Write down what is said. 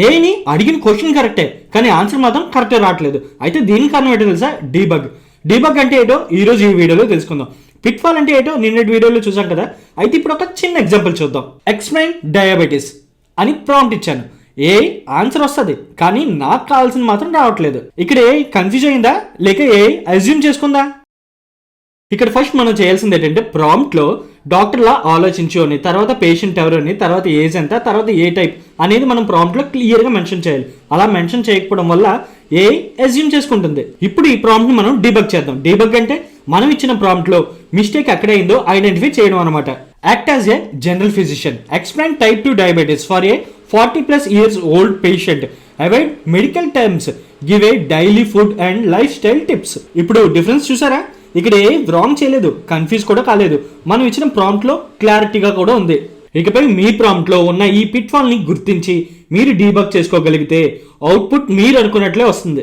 ఏని అడిగిన క్వశ్చన్ కరెక్టే కానీ ఆన్సర్ మాత్రం కరెక్ట్గా రావట్లేదు. అయితే దీనికి కారణం ఏంటో తెలుసా? డీబగ్. డీబగ్ అంటే ఏంటో ఈరోజు ఈ వీడియోలో తెలుసుకుందాం. పిట్ ఫాల్ అంటే ఏంటో నిన్నటి వీడియోలో చూసాం కదా. అయితే ఇప్పుడు ఒక చిన్న ఎగ్జాంపుల్ చూద్దాం. ఎక్స్ప్లెయిన్ డయాబెటీస్ అని ప్రాంప్ట్ ఇచ్చాను. ఏ ఆన్సర్ వస్తుంది కానీ నాకు కావాల్సింది మాత్రం రావట్లేదు. ఇక్కడ ఏ కన్ఫ్యూజ్ అయిందా లేక ఏ అజ్యూమ్ చేసుకుందా? ఇక్కడ ఫస్ట్ మనం చేయాల్సింది ఏంటంటే ప్రాంప్ట్లో డాక్టర్లా ఆలోచించు అని, తర్వాత పేషెంట్ ఎవరు అని, తర్వాత ఏజ్ ఎంత, తర్వాత ఏ టైప్ అనేది మనం ప్రాంప్ట్లో క్లియర్గా మెన్షన్ చేయాలి. అలా మెన్షన్ చేయకపోవడం వల్ల ఏ అజ్యూమ్ చేసుకుంటుంది. ఇప్పుడు ఈ ప్రాంప్ట్ని మనం డీబగ్ చేద్దాం. డీబగ్ అంటే మనం ఇచ్చిన ప్రాంప్ట్లో మిస్టేక్ ఎక్కడైందో ఐడెంటిఫై చేయడం అనమాట. Act as a general physician. Explain type 2 diabetes for a 40+ years old patient. Avoid medical terms. Give a daily food and life style tips. ఇప్పుడు డిఫరెన్స్ చూసారా? ఇక్కడ ఏ రాంగ్ చేయలేదు, కన్ఫ్యూజ్ కూడా కాలేదు. మనం ఇచ్చిన ప్రాంప్ట్లో క్లారిటీగా కూడా ఉంది. ఇకపై మీ ప్రాంప్ట్లో ఉన్న ఈ పిట్ ఫాల్ని గుర్తించి మీరు డీబగ్ చేసుకోగలిగితే అవుట్పుట్ మీరు అనుకున్నట్లే వస్తుంది.